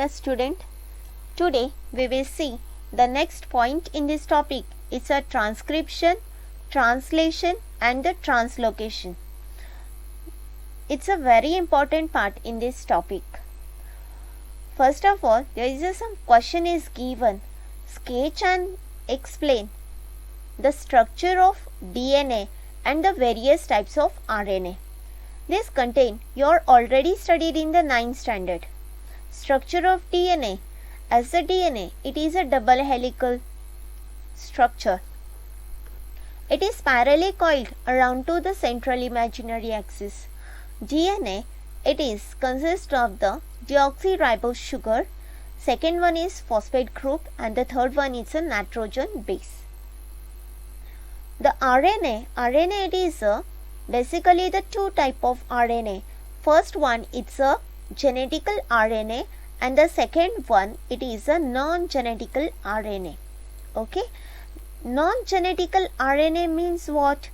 dear student. Today we will see the next point in this topic. It's a transcription, translation and the translocation. It's a very important part in this topic. First of all, there is some question is given. Sketch and explain the structure of DNA and the various types of RNA. This content you are already studied in the 9th standard. Structure of DNA. As the DNA, it is a double helical structure. It is spirally coiled around to the central imaginary axis. DNA, it is consists of the deoxyribose sugar. Second one is phosphate group and the third one is a nitrogen base. The RNA it is basically the two type of RNA. First one it's a genetical RNA and the second one it is a non-genetical RNA. Okay, non-genetical RNA means what?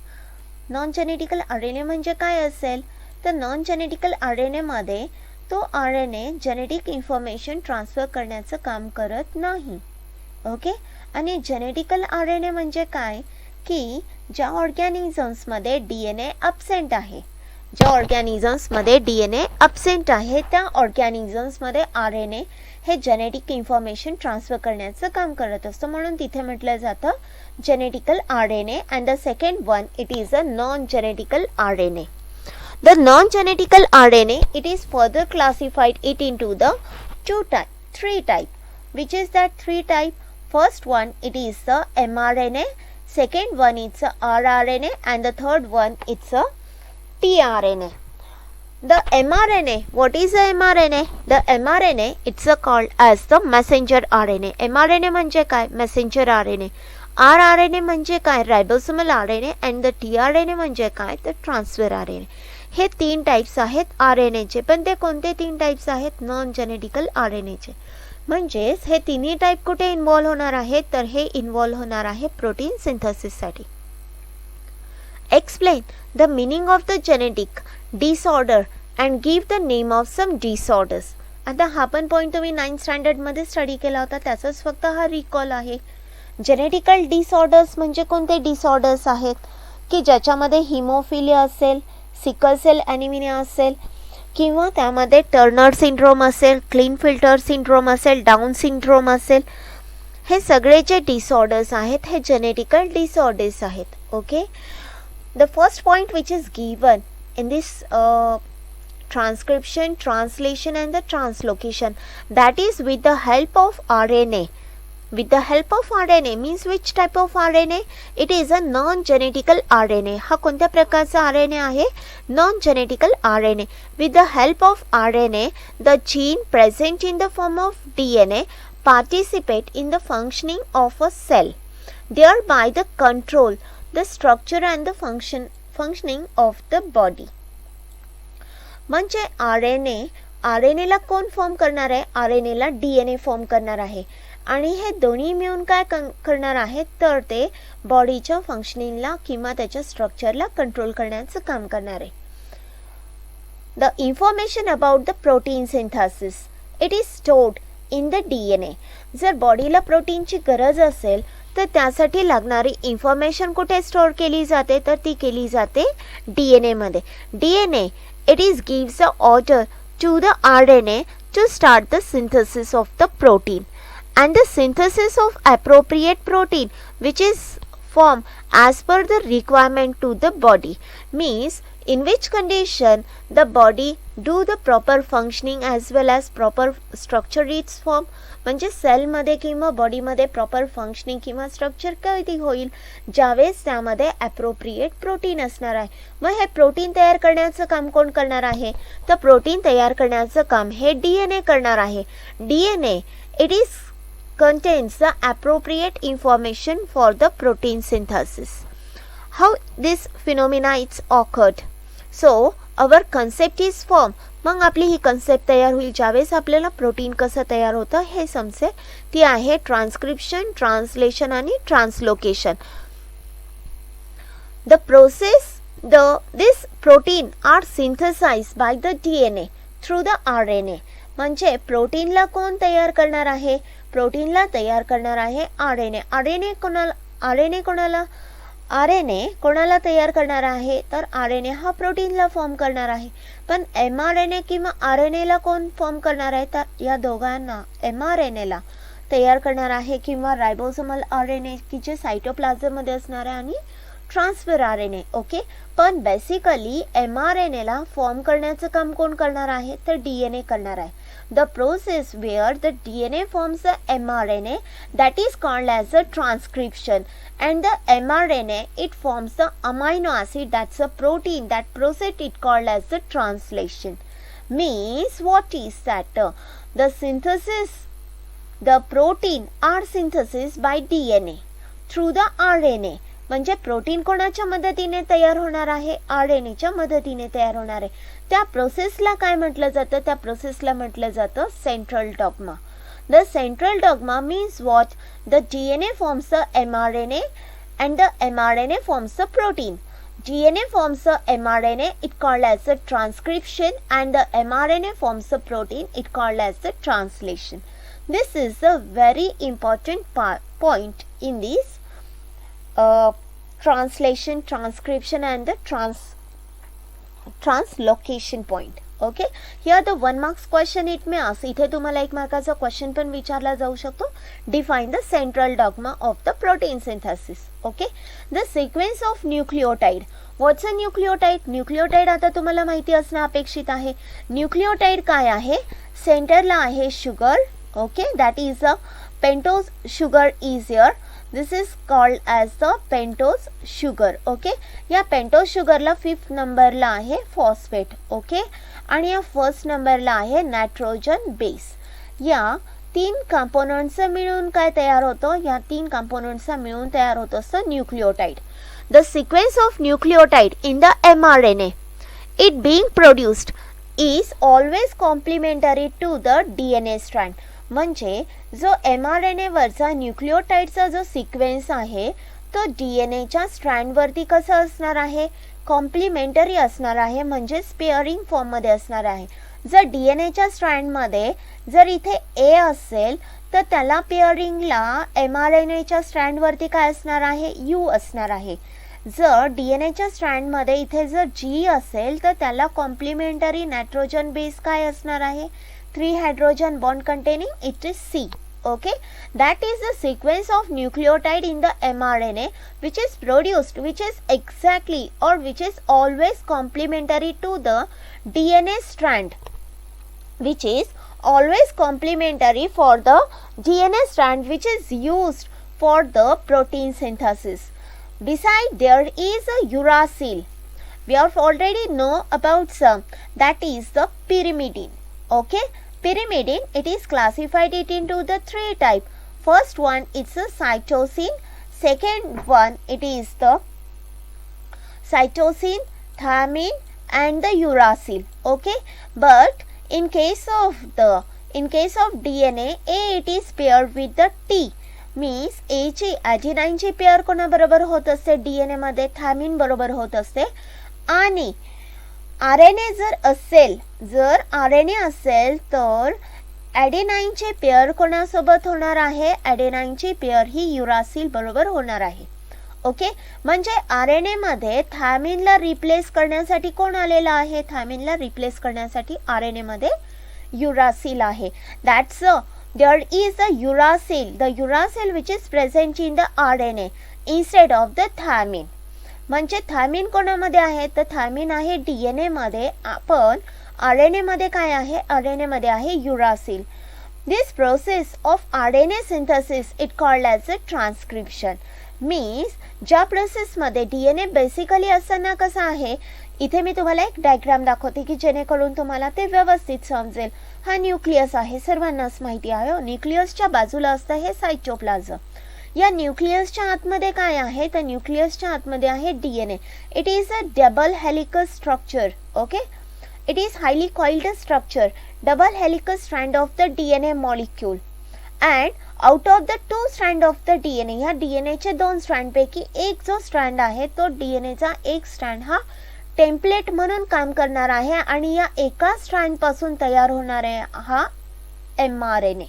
Non-genetical RNA म्हणजे काय असेल? तर non-genetical RNA मध्ये तो RNA genetic information transfer करण्याचं काम करत नाही. ओके, आणि जेनेटिकल RNA म्हणजे काय की ज्या ऑर्गॅनिझम्स मध्ये DNA अब्सेंट आहे, ज्या ऑर्गॅनिझम्स मध्ये DNA अब्सेंट आहे त्या ऑर्गॅनिझम्स मध्ये RNA हे जेनेटिक इन्फॉर्मेशन ट्रान्सफर करण्याचं काम करत असतं, म्हणून तिथे म्हटलं जातं genetical RNA and the second one it is a non-genetical RNA. The non-genetical RNA it is further classified it into the three type. Which is that three type? First one it is the mRNA, second one it's a rRNA and the third one it's a tRNA. The mRNA, what is the mRNA? The mRNA it's called as the messenger RNA. mRNA म्हणजे काय? Messenger RNA. rRNA म्हणजे काय? Ribosomal RNA and the tRNA म्हणजे काय? तर transfer RNA. हे तीन types आहेत RNA चे, पण ते कोणते तीन टाइप्स आहेत? नॉन जेनेटिकल RNA चे. म्हणजेच हे तिन्ही टाइप कुठे इन्व्हॉल्व होणार आहेत? तर हे इन्व्हॉल्व होणार आहे प्रोटीन सिंथेसिस साठी. Explain the meaning of the genetic disorder and give the name of some disorders. आता हा पण पॉइंट तुम्ही 9th स्टँडर्ड मध्ये स्टडी केला होता, त्याचाच फक्त हा रिकॉल आहे. जेनेटिकल डिसऑर्डर्स म्हणजे कोणते डिसऑर्डर्स आहेत की ज्याच्यामध्ये हिमोफिलिया असेल, सिकल सेल ॲनिमिया असेल किंवा त्यामध्ये टर्नर सिंड्रोम असेल, क्लीनफिल्टर सिंड्रोम असेल, डाऊन सिंड्रोम असेल. हे सगळे जे डिसऑर्डर्स आहेत हे जेनेटिकल डिसऑर्डर्स आहेत. Okay, the first point which is given in this transcription, translation and the translocation, that is with the help of RNA. With the help of RNA means which type of RNA? It is a non-genetical RNA. हा कोणत्या प्रकारचा RNA आहे? Non-genetical RNA. With the help of RNA, the gene present in the form of DNA participate in the functioning of a cell, thereby the control the structure and the functioning of the body. म्हणजे RNA ला कोण form करणार आहे? RNA ला DNA form करणार आहे आणि हे दोन्ही मिळून काय करणार आहेत? तर ते बॉडीच्या फंक्शनिंगला किंवा त्याच्या स्ट्रक्चरला कंट्रोल करण्याचं काम करणार आहे. The information about the protein synthesis it is stored in the DNA. जर बॉडीला प्रोटीनची गरज असेल तर त्यासाठी लागणारी इन्फॉर्मेशन कुठे स्टोअर केली जाते? तर ती केली जाते DNA मध्ये. DNA it is gives the order to the RNA to start the synthesis of the protein, and the synthesis of appropriate protein which is formed as per the requirement to the body, means in which condition the body do the proper functioning as well as proper structure its form. म्हणजे sale मध्ये किंवा body मध्ये proper functioning किंवा structure कधी होईल? ज्यावेळेस त्यामध्ये appropriate protein असणार आहे. मग हे प्रोटीन तयार करण्याचं काम कोण करणार आहे? तर प्रोटीन तयार करण्याचं काम हे DNA करणार आहे. DNA it is contains the appropriate information for the protein synthesis. How this phenomena is occurred? So our concept is formed. मग आपली ही कन्सेप्ट तयार होईल ज्यावेळेस आपल्याला प्रोटीन कसं तयार होतं हे समजेल. ती आहे ट्रान्सक्रिप्शन, ट्रान्सलेशन आणि translocation. The process this protein are synthesized by the DNA through the RNA. म्हणजे प्रोटीनला कोण तयार करणार आहे? प्रोटीनला तयार करणार आहे RNA. RNA कोणाला तयार करणार आहे? तर RNA हा प्रोटीनला फॉर्म करणार आहे. पण mRNA किंवा RNA ला कोण फॉर्म करणार आहे? तर या दोघांना mRNA ला तयार करणार आहे किंवा रायबोसोमल RNA की जे सायटोप्लाझम मध्ये असणार आहे आणि ट्रान्सफर RNA. ओके, पण बेसिकली mRNA ला फॉर्म करण्याचं काम कोण करणार आहे? तर DNA करणार आहे. The process where the DNA forms the mRNA, that is called as the transcription, and the mRNA it forms the amino acid, that's a protein. That process it called as the translation. Means what is that? The synthesis, the protein are synthesis by DNA through the RNA. म्हणजे protein कोणाच्या मदतीने तयार होणार आहे? RNAच्या मदतीने तयार होणार आहे. त्या प्रोसेसला काय म्हटलं जातं? त्या प्रोसेसला म्हटलं जातं central dogma. The central dogma means what? The DNA forms the mRNA and the mRNA forms the protein. DNA forms the mRNA, it called as the transcription, and the mRNA forms the protein, it called as the translation. This is a very important point in this translation, transcription and the translocation point. Okay, here the 1 marks question it may ask. इथे तुम्हाला 1 मार्काचा question पण विचारला जाऊ शकतो. Define the central dogma of the protein synthesis. Okay, the sequence of nucleotide. What's a nucleotide? Nucleotide आता तुम्हाला माहिती असणं अपेक्षित आहे. Nucleotide काय आहे? सेंटरला आहे sugar. Okay, that is a pentose sugar is here. This is called as the pentose sugar. Okay, या pentose sugarला 5th नंबरला आहे phosphate. Okay, आणि या 1st नंबरला आहे नायट्रोजन बेस. या 3 कंपोनेंट्स मिळून काय तयार होतं? या 3 कंपोनेंट्स मिळून तयार होत असतं nucleotide. The sequence of nucleotide in the mRNA, it being produced, is always complementary to the DNA strand. म्हणजे जो mRNA वरचा न्यूक्लियोटाइडचा जो सिक्वेन्स आहे तो DNAच्या स्ट्रँडवरती कसा असणार आहे? कॉम्प्लिमेंटरी असणार आहे, म्हणजे पेअरिंग फॉर्ममध्ये असणार आहे. जर DNAच्या स्ट्रँडमध्ये जर इथे A असेल तर त्याला पेअरिंगला mRNAच्या स्ट्रँडवरती काय असणार आहे? U असणार आहे. जर DNAच्या स्ट्रँडमध्ये इथे जर G असेल तर त्याला कॉम्प्लिमेंटरी नायट्रोजन बेस काय असणार आहे? 3 hydrogen bond containing, it is C. Okay, that is the sequence of nucleotide in the mRNA which is produced, which is exactly or which is always complementary to the DNA strand, which is always complementary for the DNA strand which is used for the protein synthesis. Beside there is a uracil. We have already know about some, that is the pyrimidine. Okay, pyrimidine, it is classified it into the 3 type. First one, it's a cytosine. Second one, it is the cytosine, thymine and the uracil. Okay, but in case of DNA, A it is paired with the T. Means A ची adenine ची pair कोणा बरोबर होत असते? DNA मध्ये thiamine बरोबर होत असते. आणि RNA जर RNA असेल तर ॲडेनाइनचे पेअर कोणासोबत होणार आहे? ॲडेनाइनची पेअर ही युरासिल बरोबर होणार आहे. ओके, म्हणजे RNA मध्ये थायमिनला रिप्लेस करण्यासाठी कोण आलेला आहे? थायमिनला रिप्लेस करण्यासाठी RNA मध्ये युरासिल आहे. That's there is a uracil, the uracil which is present in the RNA instead of the thymine. म्हणजे थायमिन कोणामध्ये आहे? तर थायमिन आहे DNA मध्ये, पण RNA मध्ये काय आहे? RNA मध्ये आहे युरासिल. This process of RNA synthesis it called as a transcription. Means ज्या प्रोसेस मध्ये DNA बेसिकली असताना कसा आहे? इथे मी तुम्हाला एक डायग्राम दाखवते की जेणेकरून तुम्हाला ते व्यवस्थित समजेल. हा न्यूक्लियस आहे, सर्वांनाच माहिती आहे. न्यूक्लियसच्या बाजूला असतं हे सायटोप्लाझम. या न्यूक्लियसच्या आतमध्ये काय आहे? तर न्यूक्लियसच्या आतमध्ये आहे DNA. It is a double helix structure. Okay, it is highly coiled structure, double helix strand of the DNA molecule. And out of the 2 strand of the DNA, ह्या DNA चे 2 स्ट्रँड पैकी एक जो स्ट्रँड आहे तो DNA चा एक strand हा टेम्पलेट म्हणून काम करणार आहे आणि या एका स्ट्रँड पासून तयार होणार आहे हा mRNA.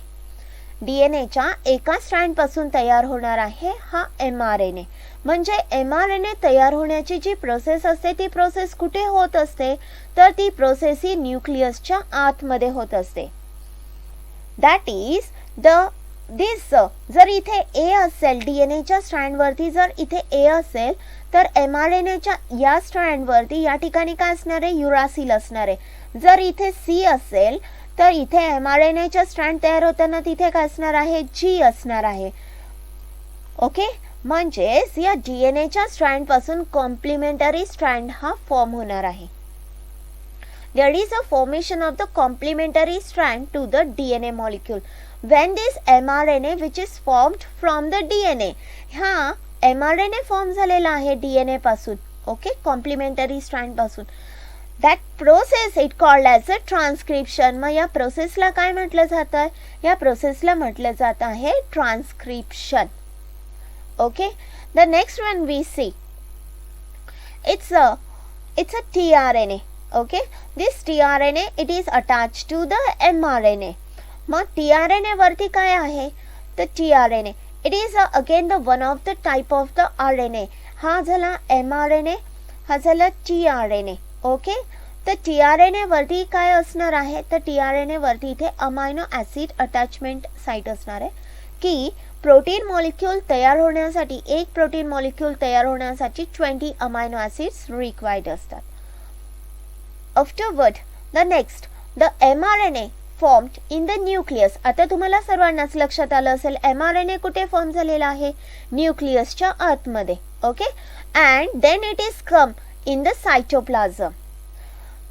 डीएनएच्या एका स्ट्रँड पासून तयार होणार आहे हा mRNA. म्हणजे mRNA तयार होण्याची जी प्रोसेस असते ती प्रोसेस कुठे होत असते, तर ती प्रोसेस ही न्यूक्लियसच्या आतमध्ये होत असते. दॅट इज जर इथे A असेल, डीएनएच्या स्ट्रँड वरती जर इथे A असेल तर mRNAच्या या स्ट्रँड वरती या ठिकाणी काय असणार आहे, युरासिल असणार आहे. जर इथे C असेल तर इथे mRNAच्या स्ट्रँड तयार होताना तिथे काय असणार आहे, G असणार आहे. ओके, म्हणजेच या डीएनएच्या स्ट्रँड पासून कॉम्प्लिमेंटरी स्ट्रँड हा फॉर्म होणार आहे. There is a formation of the complementary strand to the DNA molecule. When this mRNA which is formed from the DNA, हा mRNA फॉर्म झालेला आहे डीएनए पासून, ओके, कॉम्प्लिमेंटरी स्ट्रँड पासून. That process it called as a transcription. मग या प्रोसेसला काय म्हटलं जातं, या प्रोसेसला म्हटलं जात आहे transcription. Okay, the next one we see it's a tRNA. Okay, this tRNA it is attached to the mRNA. मग tRNA वरती काय आहे, तर tRNA it is again the one of the type of the RNA. हा झाला mRNA, हा झाला tRNA. Okay, तर tRNA वरती काय असणार आहे, तर tRNA वरती इथे अमायनो ऍसिड अटॅचमेंट साइट असणार आहे की प्रोटीन मॉलिक्यूल तयार होण्यासाठी, एक प्रोटीन मॉलिक्यूल तयार होण्यासाठी 20 अमायनो ऍसिड्स रिक्वायर्ड असतात. Afterward, the next, the mRNA formed in the nucleus. आता तुम्हाला सर्वांनाच लक्षात आलं असेल mRNA कुठे फॉर्म झालेला आहे, न्यूक्लियसच्या आतमध्ये. Okay, and then it is come in the cytoplasm.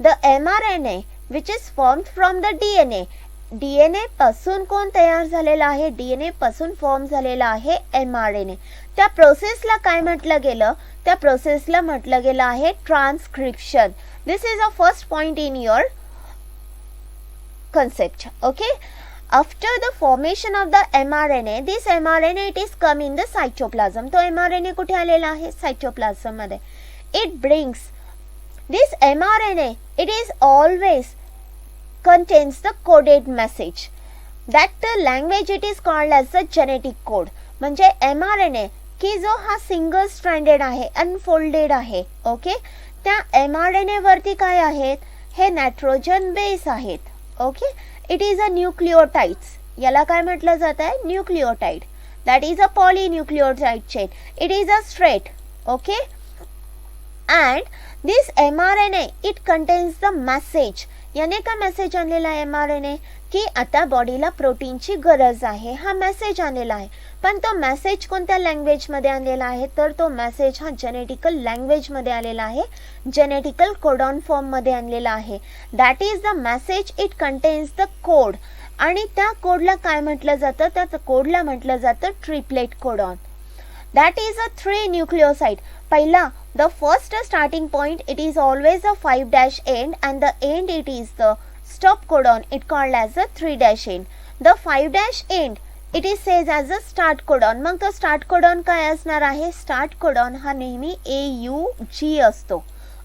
The mRNA which is formed from the DNA. DNA पासून कोण तयार झालेला आहे, डीएनए पासून फॉर्म झालेला आहे mRNA. त्या प्रोसेसला काय म्हटलं गेलं, त्या प्रोसेसला म्हटलं गेलं आहे transcription. This is a first point in your concept. Okay, after the formation of the mRNA, this mRNA it is come in the cytoplasm. तो mRNA कुठे आलेला आहे, सायटोप्लाझम मध्ये. It brings this mRNA, it is always contains the coded message. That the language it is called as the genetic code. म्हणजे mRNA की जो हा single stranded आहे, अनफोल्डेड आहे. ओके, त्या mRNA वरती काय आहेत, हे नायट्रोजन बेस आहेत. Okay, it is a nucleotides. याला काय म्हटलं जात आहे, nucleotide. That is a polynucleotide chain. It is a straight. Okay, and this mRNA it contains the message. याने काय मेसेज आणलेला आहे mRNA, की आता बॉडीला प्रोटीनची गरज आहे, हा मेसेज आणलेला आहे. पण तो मेसेज कोणत्या लँग्वेज मध्ये आणलेला आहे, तर तो मेसेज हा जेनेटिकल लँग्वेज मध्ये आलेला आहे, जेनेटिकल कोडॉन फॉर्म मध्ये आणलेला आहे. That is the message it contains the code. आणि त्या कोडला काय म्हटलं जातं, त्या कोडला म्हटलं जातं ट्रिपलेट कोडॉन. दॅट इज अ 3 न्यूक्लिओसाइड. पहिला, the first starting point it is always a 5' end and the end it is the stop codon, it called as a 3' end. The 5' end it is says as a start codon. मग तो start codon काय असणार आहे, start codon हा नेहमी AUG असतो.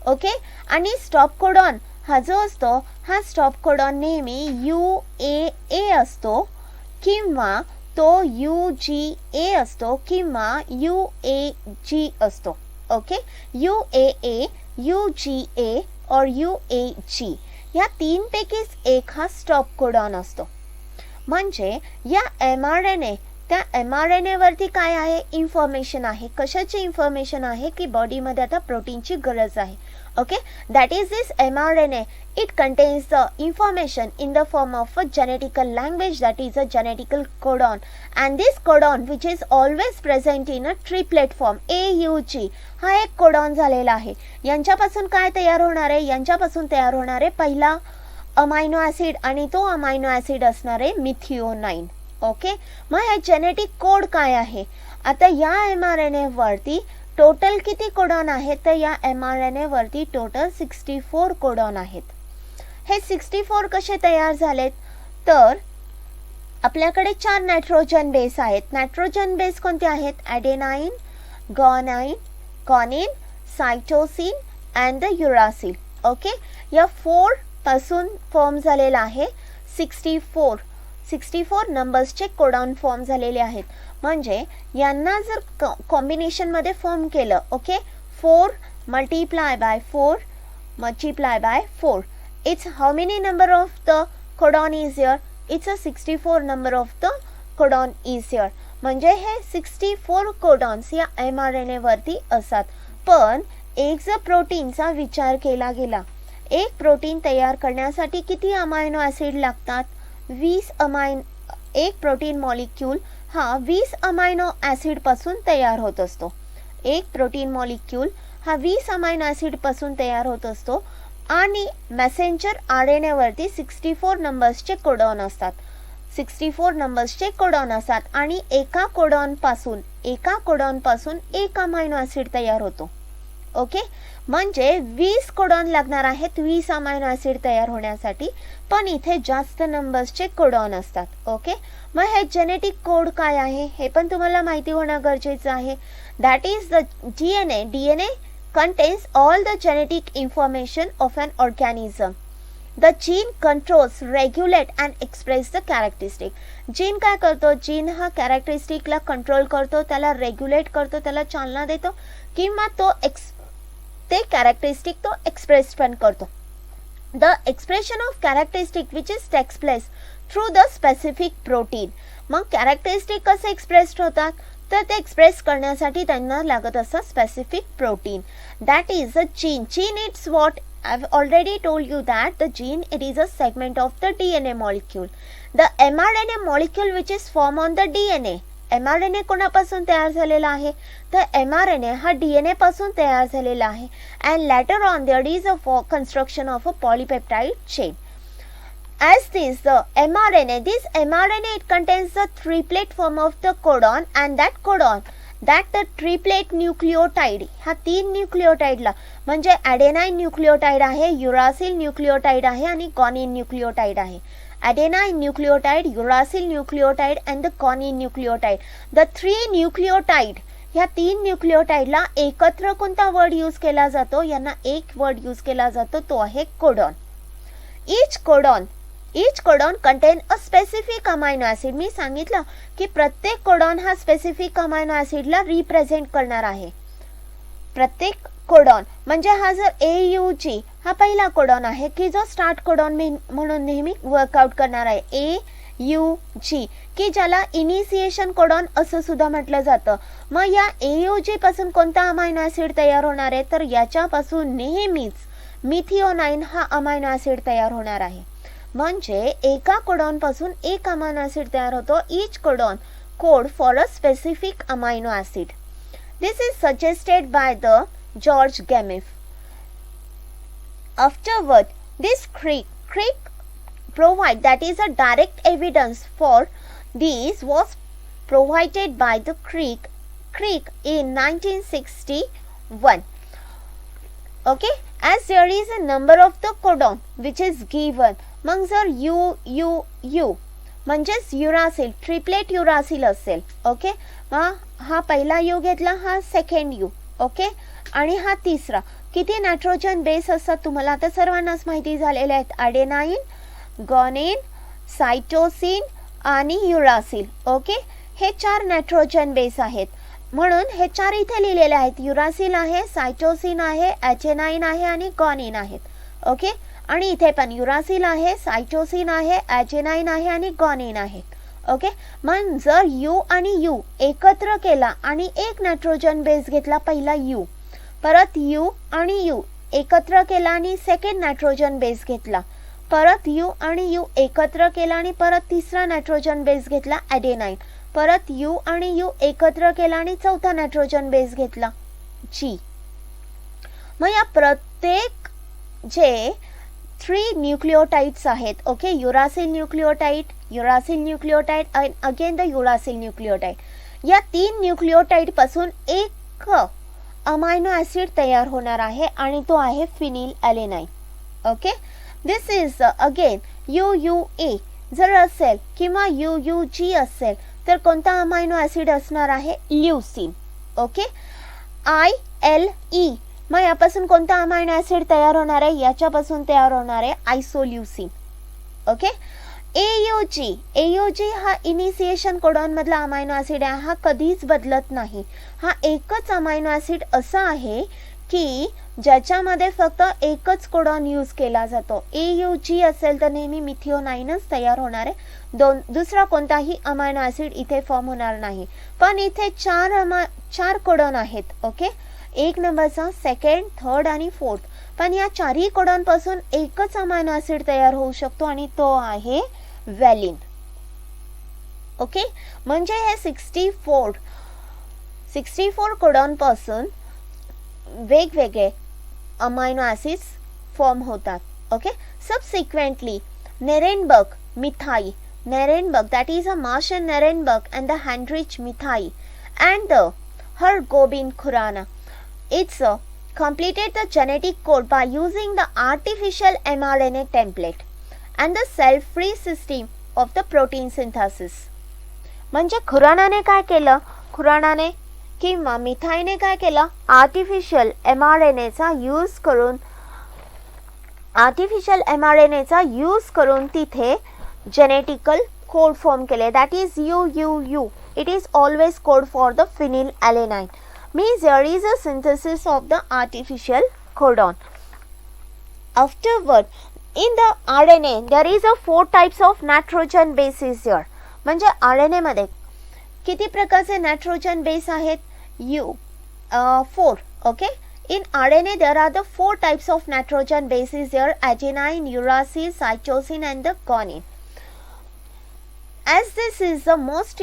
Okay, आणि stop codon हा जो असतो, हा स्टॉप कोडॉन नेहमी UAA असतो, किंवा तो UGA असतो, किंवा UAG असतो. ओके, UAA, UGA और UAG या 3 पैकीच एक हा स्टॉप कोडॉन असतो. म्हणजे या mRNA, त्या mRNA वरती काय आहे, इन्फॉर्मेशन आहे. कशाची इन्फॉर्मेशन आहे, की बॉडीमध्ये आता प्रोटीनची गरज आहे. Okay, that is this mRNA. It contains the information in the form of a genetical language, that is a genetical codon, and this codon which is always present in a triplet form AUG हा एक codon झालेला आहे. यांच्यापासून काय तयार होणार आहे, यांच्यापासून तयार होणार आहे पहिला अमायनो ऍसिड, आणि तो अमायनो ऍसिड असणार आहे मिथिओनाइन. ओके, मग हे जेनेटिक कोड काय आहे. आता या mRNA वरती टोटल किती कोडॉन आहेत, तर या mRNA वरती टोटल 64 कोडॉन आहेत. हे 64 कसे तयार झालेत, तर आपल्याकडे 4 नायट्रोजन बेस आहेत. नायट्रोजन बेस कोणते आहेत, ॲडेनाइन, गॉनाइन, कॉनिन, सायटोसिन, अँड द युरासिल. ओके, या 4 पासून फॉर्म झालेला आहे 64 नंबर्सचे कोडॉन फॉर्म झालेले आहेत. म्हणजे यांना जर कॉम्बिनेशनमध्ये फॉर्म केलं, okay, 4 multiply by 4 it's how many number of the codon is here? It's a 64 number of the codon is here. म्हणजे हे 64 कोडॉन्स या mRNA वरती असतात. पण एक जर प्रोटीनचा विचार केला गेला, एक प्रोटीन तयार करण्यासाठी किती अमायनो ॲसिड लागतात? 20 एक प्रोटीन मॉलिक्यूल हा 20 अमायनो ॲसिड पासून तयार होत असतो. एक प्रोटीन मॉलिक्यूल हा 20 अमायनो ॲसिड पासून तयार होत असतो आणि मेसेंजर RNA वरती 64 नंबर्सचे कोडॉन असतात. 64 नंबर्सचे कोडॉन असतात आणि एका कोडॉन पासून एक अमायनो ॲसिड तयार होतो. ओके, म्हणजे 20 कोडॉन लागणार आहेत 20 अमायनो ॲसिड तयार होण्यासाठी, पण इथे जास्त नंबर्सचे कोडॉन असतात. ओके, मग हे जेनेटिक कोड काय आहे हे पण तुम्हाला माहिती होणं गरजेचं आहे. That is the DNA contains all the genetic information of an organism. The gene controls, regulate and express the characteristic. Gene काय करतो? जीन हा कॅरेक्टरिस्टिकला कंट्रोल करतो, त्याला रेग्युलेट करतो, त्याला चालना देतो किंवा ते कॅरेक्टरिस्टिक तो एक्सप्रेस पण करतो. The expression of characteristic which is takes place through the specific protein. मग कॅरेक्टरिस्टिक कसे एक्सप्रेस्ड होतात? तर ते एक्सप्रेस करण्यासाठी त्यांना लागत असं specific protein. That is a gene. Gene it's what I have already told you that the gene it is a segment of the DNA molecule. The mRNA molecule which is form on the DNA. mRNA कोणापासून तयार झालेला आहे? तर mRNA हा DNA पासून तयार झालेला आहे. And later on there is a construction of a polypeptide chain. As this the mRNA it contains the triplet form of the codon and that the triplet nucleotide ह्या 3 न्यूक्लिओटाइडला म्हणजे ॲडेनाइन न्यूक्लिओटाइड आहे, युरासिल न्यूक्लिओटाइड आहे आणि गॉनिन न्यूक्लिओटाइड आहे. ॲडेनाइन न्यूक्लिओटाइड, युरासिल nucleotide and the guanine न्यूक्लिओटाइड. The 3 न्यूक्लिओटाइड ह्या 3 न्यूक्लिओटाइडला एकत्र कोणता word use केला जातो? यांना एक वर्ड यूज केला जातो, तो आहे codon. Each codon contain a specific amino acid. मी सांगितलं की प्रत्येक कोडॉन हा स्पेसिफिक अमायनो ॲसिडला रिप्रेझेंट करणार आहे. प्रत्येक कोडॉन म्हणजे हा जर AUG हा पहिला कोडॉन आहे की जो स्टार्ट कोडॉन म्हणून नेहमी वर्कआउट करणार आहे. AUG की ज्याला इनिशिएशन कोडॉन असं सुद्धा म्हटलं जातं. मग या AUG पासून कोणता अमायनो ॲसिड तयार होणार आहे? तर याच्यापासून नेहमीच मिथिओनाइन हा अमायनो ॲसिड तयार होणार आहे. म्हणजे एका कोडॉन पासून एक अमायनो ॲसिड तयार होतो. Each codon code for a specific amino acid. This is suggested by the George Gamow. Afterward this creek provide that is a direct evidence for this was provided by the creek in 1961. Okay, as there is a number of the codon which is given. मग जर U म्हणजेच युरासिल, triplet युरासिल असेल. Okay, हा पहिला you घेतला, हा second you. Okay, आणि हा तिसरा. किती नायट्रोजन बेस असतात तुम्हाला आता सर्वांनाच माहिती झालेले आहेत. ॲडेनाइन, गॉनिन, सायटोसिन आणि युरासिल. ओके, हे 4 नायट्रोजन बेस आहेत. म्हणून हे 4 इथे लिहिलेले आहेत. युरासिल आहे, सायटोसिन आहे, ॲडेनाइन आहे आणि गॉनिन आहेत. ओके, आणि इथे पण युरासिल आहे, सायटोसिन आहे, ॲडेनाइन आहे आणि गॉनिन आहे. ओके, मग जर यू आणि यू एकत्र केला आणि एक नायट्रोजन बेस घेतला, पहिला यू, परत यू आणि यू एकत्र केला आणि सेकंड नायट्रोजन बेस घेतला, परत यू आणि यू एकत्र केला आणि परत तिसरा नायट्रोजन बेस घेतला ॲडेनाइन, परत यू आणि यू एकत्र केला आणि चौथा नायट्रोजन बेस घेतला जी. मग या प्रत्येक जे 3 न्यूक्लिओटाइड्स आहेत. Okay, uracil nucleotide and again the uracil nucleotide. या 3 न्यूक्लिओटाइड पासून एक अमायनो ॲसिड तयार होणार आहे आणि तो आहे phenylalanine. Okay, this is again UUA जर असेल किंवा UUG असेल तर कोणता अमायनो ॲसिड असणार आहे? ल्युसीन. ओके, ILE मग यापासून कोणता अमायनो ॲसिड तयार होणार आहे? याच्यापासून तयार होणार आहे आयसोल्युसिन. ओके. AUG हा इनिशिएशन कोडॉन मधला अमायनो ॲसिड आहे. हा कधीच बदलत नाही. हा एकच अमायनो ॲसिड असा आहे की ज्याच्यामध्ये फक्त एकच कोडॉन यूज केला जातो. AUG असेल तर नेहमी मिथिओनाइनच तयार होणार आहे. दुसरा कोणताही अमायनो ॲसिड इथे फॉर्म होणार नाही. पण इथे चार कोडॉन आहेत. ओके. 1 नंबरचा, 2nd, 3rd आणि 4th. पण या चारही कोडॉनपासून एकच अमायनो ॲसिड तयार होऊ शकतो आणि तो आहे व्हॅलिन. ओके. म्हणजे हे 64 कोडॉनपासून वेगवेगळे अमायनो ॲसिड्स फॉर्म होतात. Okay. Subsequently Nirenberg Matthaei, Nerenberg, that is a Martian Nerenberg, and the Heinrich Mithai and the Hergobin Khurana. It's completed the genetic code by using the artificial mRNA template and the cell-free system of the protein synthesis. म्हणजे खुरानाने काय केलं? खुरानाने किंवा मिथाईने काय केलं? Artificial mRNAचा use करून तिथे genetical code form केले. That is UUU. It is always code for the phenylalanine. Means there is a synthesis of the artificial codon. Afterward, in the RNA, there is a 4 types of nitrogen bases here. म्हणजे RNA मध्ये किती प्रकारचे nitrogen base आहेत? 4. Okay. In RNA, there are the 4 types of nitrogen bases here: adenine, uracil, cytosine, and the guanine. As this is the most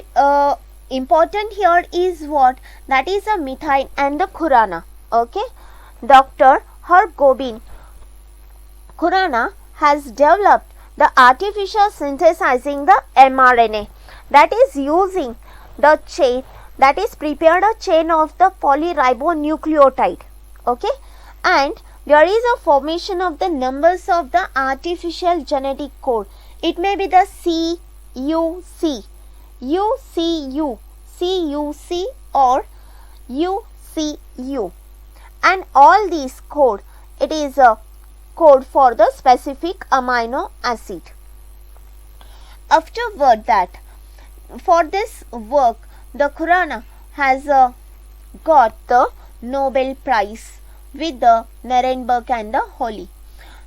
important here is what? That is the methine and the Khurana. Okay. Dr. Hergobin Khurana has developed the artificial synthesizing the mRNA, that is using the chain, that is prepared a chain of the polyribonucleotide. Okay. And there is a formation of the numbers of the artificial genetic code. It may be the CUC, UCU, CUC or UCU, and all these code, it is a code for the specific amino acid. Afterward that, for this work, the Khurana has got the Nobel Prize with the Nerenberg and the Holly.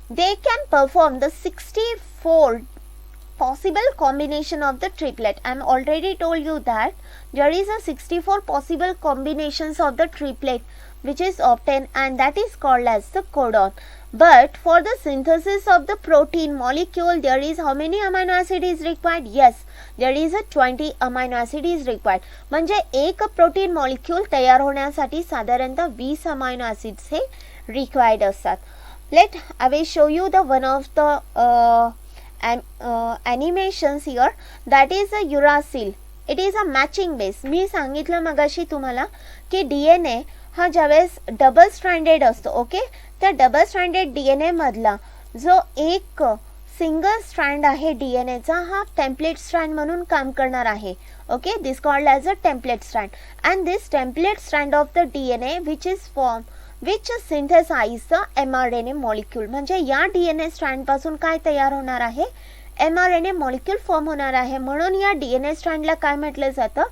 They can perform the 64 possible combination of the triplet. I am already told you that there is a 64 possible combinations of the triplet which is obtained, and that is called as the codon. But for the synthesis of the protein molecule, there is how many amino acid is required? Yes, there is a 20 amino acid is required. म्हणजे एक protein molecule तयार होण्यासाठी साधारणतः 20 amino acids हे required असतात. I will show you the one of the animations here. That is a uracil. It is a matching base. मी सांगितलं मगाशी तुम्हाला की DNA हा ज्यावेळेस डबल स्ट्रँडेड असतो. ओके. त्या डबल स्ट्रँडेड DNA मधला जो एक सिंगल स्ट्रँड आहे DNAचा, हा टेम्पलेट स्ट्रँड म्हणून काम करणार आहे. Okay. This called as a template strand, and this template strand of the DNA which synthesize the mRNA molecule. म्हणजे या DNA स्ट्रँड पासून काय तयार होणार आहे? mRNA molecule फॉर्म होणार आहे. म्हणून या DNA स्ट्रँडला काय म्हटलं जातं?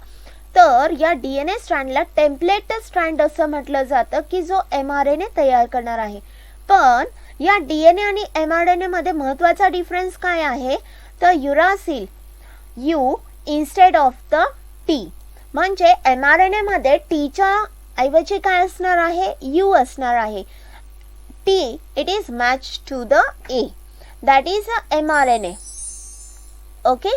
तर या DNA स्ट्रँडला टेम्पलेट स्ट्रँड असं म्हटलं जातं की जो mRNA तयार करणार आहे. पण या DNA आणि mRNA मध्ये महत्त्वाचा डिफरन्स काय आहे? तर युरासिल U instead of the T. म्हणजे mRNA मध्ये Tच्या ऐवजी काय असणार आहे? U असणार आहे. T, it is matched to the A, that is a mRNA. Okay.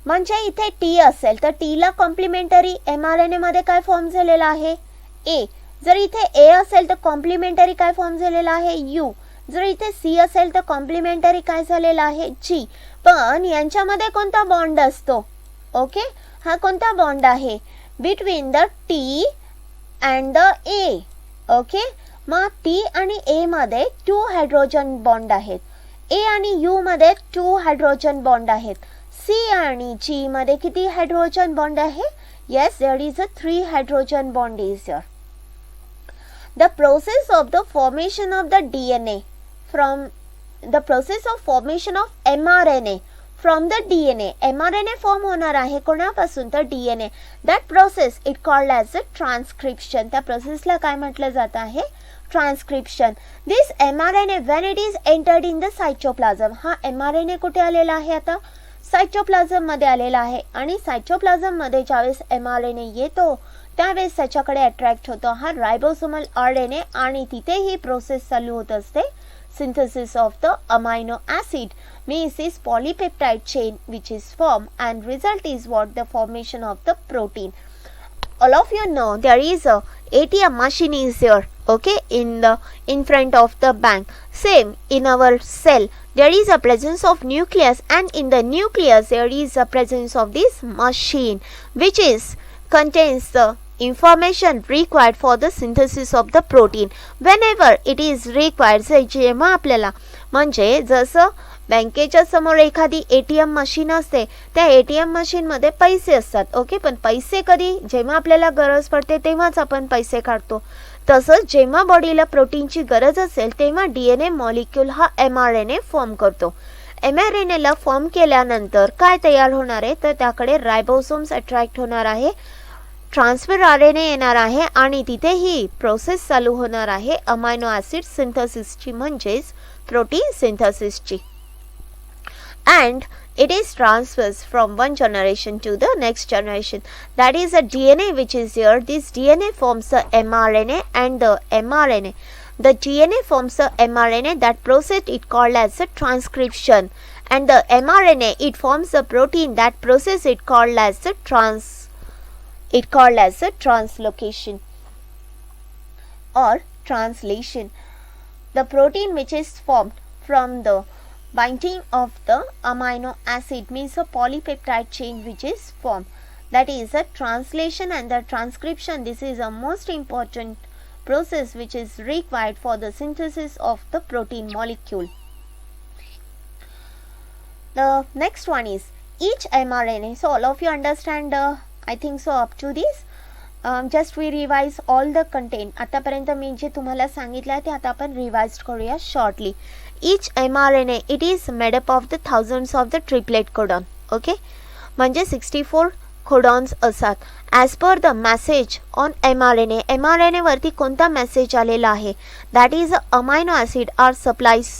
म्हणजे इथे T असेल तर T ला कॉम्प्लिमेंटरी mRNA मध्ये काय फॉर्म झालेला आहे? A. जर इथे A असेल तर कॉम्प्लिमेंटरी काय फॉर्म झालेला आहे? U. जर इथे C असेल तर कॉम्प्लिमेंटरी काय झालेला आहे? G. पण यांच्यामध्ये कोणता बॉन्ड असतो? ओके. हा कोणता बॉन्ड आहे? Between the T and the A. Okay. मग T आणि A मध्ये 2 हायड्रोजन बॉन्ड आहेत. A आणि U मध्ये 2 हायड्रोजन बॉन्ड आहेत. C आणि G मध्ये किती हायड्रोजन बॉन्ड आहे? Yes, there is a 3 hydrogen bond is here. The process of the formation of the DNA from the process of formation of mRNA from the DNA. mRNA form होणार आहे कोणापासून तर DNA. That process it called as a transcription. त्या प्रोसेसला काय म्हटलं जात आहे transcription. This mRNA when it is entered in the cytoplasm. हा mRNA कुठे आलेला आहे आता सायटोप्लाझम मध्ये आलेला आहे आणि सायटोप्लाझम मध्ये ज्यावेळेस mRNA येतो त्यावेळेस त्याच्याकडे अट्रॅक्ट होतो हा रायबोसोमल RNA आणि तिथे ही प्रोसेस चालू होत असते synthesis of the amino acid means this polypeptide chain which is formed and result is what the formation of the protein. All of you know there is a ATM machine is there, okay, in front of the bank. Same in our cell there is a presence of nucleus and in the nucleus there is a presence of this machine which is contains the information required for the synthesis of the protein whenever it is required. जेव्हा आपल्याला म्हणजे जसं बँकेच्या समोर एखादी ATM machine असते त्या ATM machine मध्ये पैसे असतात ओके पण पैसे कधी जेव्हा आपल्याला गरज पडते तेव्हाच आपण पैसे काढतो तसंच जेव्हा बॉडीला प्रोटीनची गरज असेल तेव्हा DNA मॉलिक्यूल हा mRNA फॉर्म करतो. mRNA ला फॉर्म केल्यानंतर काय तयार होणार आहे तर त्याकडे रायबोसोम्स अट्रॅक्ट होणार आहे ट्रान्सफर RNA येणार आहे आणि तिथे ही प्रोसेस चालू होणार आहे अमायनो ॲसिड सिंथेसिसची म्हणजेच protein सिंथेसिसची and it is transfers from one generation to the next generation. That is a DNA which is here. This DNA forms the mRNA and the mRNA. The DNA forms the mRNA. That process it called as a transcription and the mRNA it forms the protein. That process it called as the translocation or translation. The protein which is formed from the binding of the amino acid means a polypeptide chain which is formed. That is a translation and the transcription. This is a most important process which is required for the synthesis of the protein molecule. The next one is each mRNA. So all of you understand I think so up to this. Just we revise all the content. आतापर्यंत मी जे तुम्हाला सांगितलं आहे ते आता आपण revise करूया shortly. Each mRNA it is made up of the thousands of the triplet codon. Okay, म्हणजे 64 codons असतात. As per the message on mRNA, mRNA वरती कोणता मेसेज आलेला आहे that is amino acid are supplied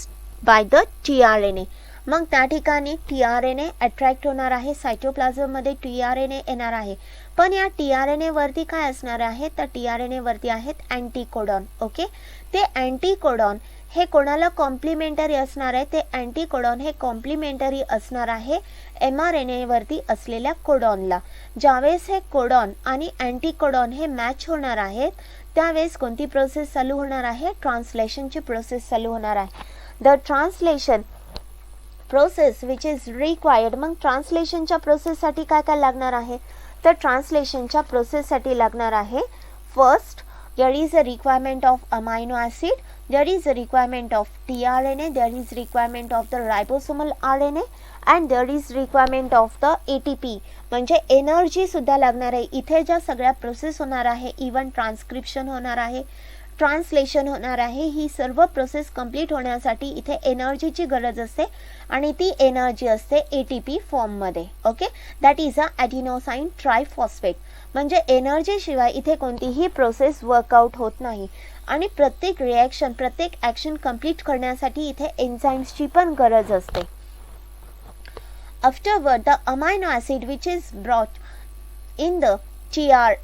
by the tRNA. मग त्या ठिकाणी tRNA attract होणार आहे सायटोप्लाझम मध्ये tRNA येणार आहे पण या tRNA वरती काय असणार आहे तर tRNA वरती आहेत अँटीकोडॉन. ओके, ते अँटीकोडॉन हे कोणाला कॉम्प्लिमेंटरी असणार आहे ते अँटीकोडॉन हे कॉम्प्लिमेंटरी असणार आहे mRNA वरती असलेल्या कोडॉनला. ज्यावेळेस हे कोडॉन आणि अँटीकोडॉन हे मॅच होणार आहेत त्यावेळेस कोणती प्रोसेस चालू होणार आहे ट्रान्सलेशनची प्रोसेस चालू होणार आहे. The translation process which is required. मग ट्रान्सलेशनच्या प्रोसेससाठी काय काय लागणार आहे तर ट्रान्सलेशनच्या प्रोसेससाठी लागणार आहे first there is a requirement of amino acid, there is a requirement of tRNA, there is requirement of the ribosomal RNA and there is requirement of the ATP म्हणजे energy सुद्धा लागणार आहे. इथे ज्या सगळ्या प्रोसेस होणार आहे इवन ट्रान्सक्रिप्शन होणार आहे ट्रान्सलेशन होणार आहे ही सर्व प्रोसेस कंप्लीट होण्यासाठी इथे एनर्जीची गरज असते आणि ती एनर्जी असते ATP फॉर्म मध्ये. Okay, that is a adenosine triphosphate म्हणजे एनर्जी शिवाय इथे कोणतीही प्रोसेस वर्कआउट होत नाही आणि प्रत्येक रिॲक्शन प्रत्येक ॲक्शन कंप्लीट करण्यासाठी इथे एन्झाइम्सची पण गरज असते. Afterward the amino acid which is brought in the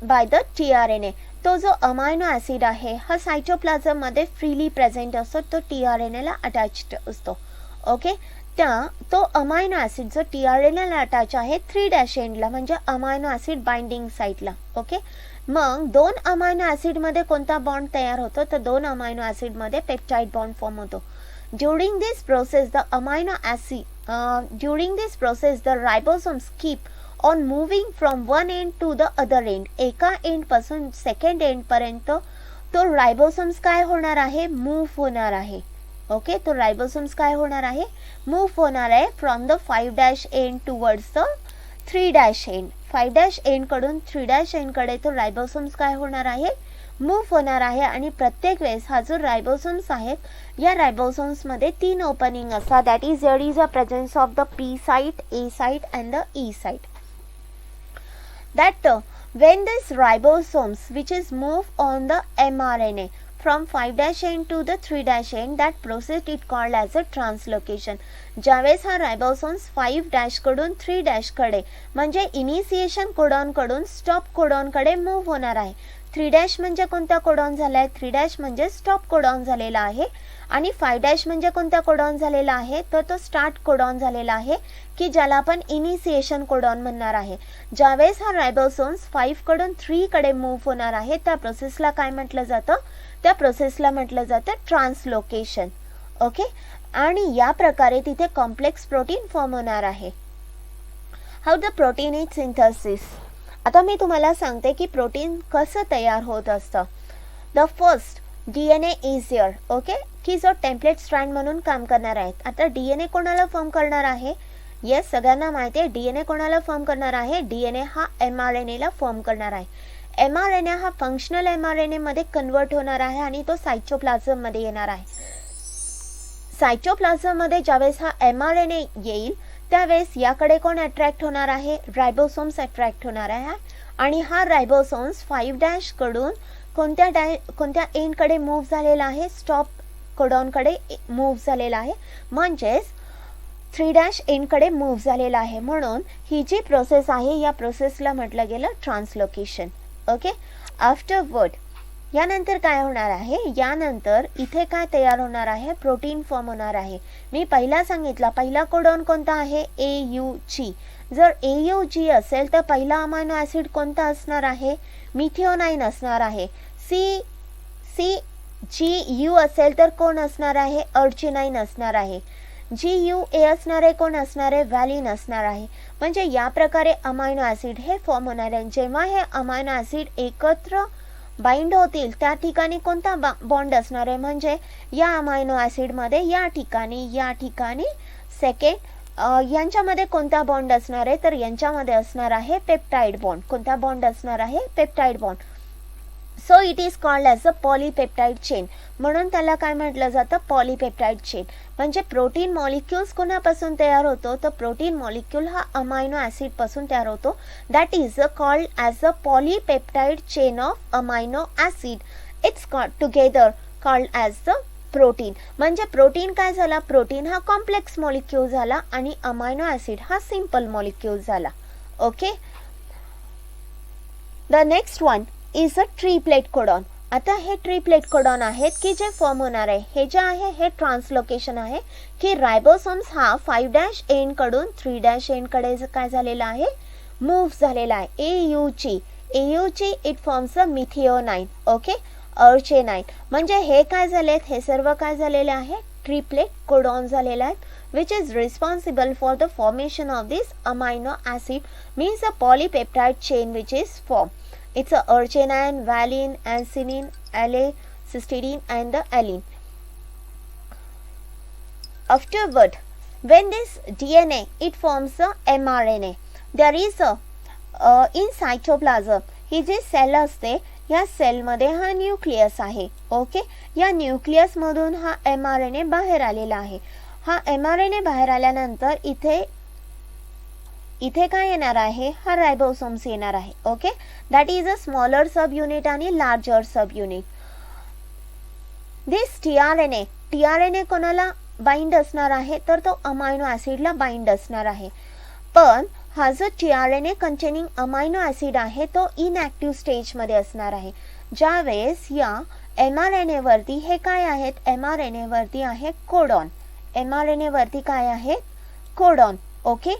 by the tRNA. तो जो अमायनो ॲसिड आहे हा सायटोप्लाझम मध्ये फ्रीली प्रेझेंट असतो तो tRNA ला अटॅच्ड असतो. ओके, तो अमायनो ॲसिड जो tRNA ला अटॅच आहे 3' एंडला म्हणजे अमायनो ॲसिड बाइंडिंग साईटला. ओके, मग दोन अमायनो ॲसिड मध्ये कोणता बॉन्ड तयार होतो तर दोन अमायनो ॲसिड मध्ये पेप्टाइड बॉन्ड फॉर्म होतो. During this process the ribosomes keep on moving from one end to the other end. एका एंड पासून सेकंड एंड पर्यंत तो रायबोसोम्स काय होणार आहे मूव्ह होणार आहे. ओके, तो रायबोसोम्स काय होणार आहे मूव्ह होणार आहे from the 5' end towards the 3' end. 5' end कडून 3' एंड कडे तो रायबोसोम्स काय होणार आहे, मूव्ह होणार आहे. आणि प्रत्येक वेळेस हा जो रायबोसोम्स आहेत या रायबोसोम्स मध्ये 3 ओपनिंग असतात. That is there is a presence of the P site, A site and the E site. That when this ribosomes which is move on the mRNA from 5' end to the 3' end, that process it called as a translocation. ज्यावेळेस हा रायबोसोम्स 5' कडून 3' कडे म्हणजे initiation codon कडून stop codon कडे move होणार आहे. 3' म्हणजे कोणता कोडॉन झालाय, 3' म्हणजे स्टॉप कोडॉन झालेला आहे. आणि 5' म्हणजे कोणता कोडॉन झालेला आहे, तर तो स्टार्ट कोडॉन झालेला आहे की ज्याला आपण इनिशिएशन कोडॉन म्हणणार आहे. ज्यावेळेस हा रायबोसोम्स 5 कडून 3 कडे मूव्ह होणार आहे त्या प्रोसेसला काय म्हटलं जातं, त्या प्रोसेसला म्हटलं जातं ट्रान्सलोकेशन. ओके. आणि या प्रकारे तिथे कॉम्प्लेक्स प्रोटीन फॉर्म होणार आहे. How the protein is synthesis. आता मी तुम्हाला सांगते की प्रोटीन कसं तयार होत असतं. The first DNA is here. Okay, की जो टेम्पलेट स्ट्रँड म्हणून काम करणार आहेत. आता DNA कोणाला फॉर्म करणार आहे, येस सगळ्यांना माहिती आहे DNA कोणाला फॉर्म करणार आहे, DNA हा mRNA ला फॉर्म करणार आहे. mRNA हा फंक्शनल mRNA मध्ये कन्वर्ट होणार आहे आणि तो सायटोप्लाझम मध्ये येणार आहे. सायटोप्लाझम मध्ये ज्यावेळेस हा mRNA येईल त्यावेळेस याकडे कोण अट्रॅक्ट होणार आहे, रायबोसोम्स अट्रॅक्ट होणार आहे. आणि हा रायबोसोम्स 5' कडून कोणत्या एंड कडे मूव्ह झालेला आहे, स्टॉप कोडॉन कडे मूव्ह झालेला आहे. म्हणजेच 3' एंड कडे मूव्ह झालेला आहे. म्हणून ही जी प्रोसेस आहे या प्रोसेसला म्हटलं गेलं ट्रान्सलोकेशन. ओके. आफ्टरवर्ड यानंतर काय होणार आहे, यानंतर इथे काय तयार होणार आहे, प्रोटीन फॉर्म होणार आहे. मी पहिला सांगितला पहिला कोडॉन कोणता आहे, AUG. जर AUG असेल तर पहिला अमायनो ऍसिड कोणता असणार आहे, मिथिओनाइन असणार आहे. CGU असेल तर कोण असणार आहे, अर्जिनाइन असणार आहे. GUA असणार आहे कोण असणार आहे, व्हॅलिन असणार आहे. म्हणजे या प्रकारे अमायनो ऍसिड हे फॉर्म होणार आहे. जेव्हा हे अमायनो ऍसिड एकत्र बाइंड होतील त्या ठिकाणी कोणता बॉन्ड असणार आहे, म्हणजे या अमायनो ऍसिड मध्ये या ठिकाणी सेकंड यांच्यामध्ये कोणता बॉन्ड असणार आहे, तर यांच्यामध्ये असणार आहे पेप्टाइड बॉन्ड. कोणता बॉन्ड असणार आहे, peptide bond. So it is called as a polypeptide chain. म्हणून त्याला काय म्हटलं जातं, पॉलीपेप्टाइड चेन. म्हणजे प्रोटीन मॉलिक्युल्स कोणापासून तयार होतो, तर प्रोटीन मॉलिक्यूल हा अमायनो ऍसिड पासून तयार होतो. That is called as a polypeptide chain of amino acid. It's together called as the protein. म्हणजे प्रोटीन काय झाला, प्रोटीन हा कॉम्प्लेक्स मॉलिक्यूल झाला आणि अमायनो ऍसिड हा सिंपल मॉलिक्यूल झाला. Okay. The next one is a triplet codon. आता हे ट्रिप्लेट कोडॉन आहेत की जे फॉर्म होणार आहे. हे जे आहे हे ट्रान्सलोकेशन आहे की रायबोसोम्स हा 5' एंड कडून 3' एंड कडे काय झालेला आहे, मूव्ह झालेला आहे. AUG it forms a methionine. Okay, arginine. म्हणजे हे काय झालेत, हे सर्व काय झालेले आहे, ट्रिप्लेट कोडॉन झालेले आहेत. which is responsible for the formation of this amino acid, means a polypeptide chain which is formed. It's a arginine, valine, adenine, cysteine and the alanine. Afterward, when this DNA it forms a mRNA, there is a in cytoplasm ही जी cell असते या sale मध्ये हा nucleus आहे. Okay, या nucleus मधून हा mRNA बाहेर आलेला आहे. हा mRNA बाहेर आल्यानंतर इथे काय येणार आहे, हा रायबोसोम्स येणार आहे. Okay, that is a smaller sub unit आणि लार्जर सब युनिट. दिस टीआरएनए कोणाला बाइंड असणार आहे, तर तो अमायनो ऍसिडला बाइंड असणार आहे. पण हा जो टीआरएनए कंटेनिंग अमायनो ऍसिड आहे तो इनएक्टिव्ह स्टेज मध्ये असणार आहे. ज्यावेळेस या mRNA वरती हे काय आहेत, mRNA वरती आहे कोडॉन. mRNA वरती काय आहे, कोडॉन. ओके,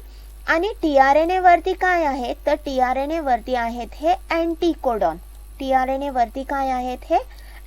आणि टीआरएनए वरती काय आहेत, तर टीआरएनए वरती आहेत हे अँटीकोडॉन. टीआरएनए वरती काय आहेत, हे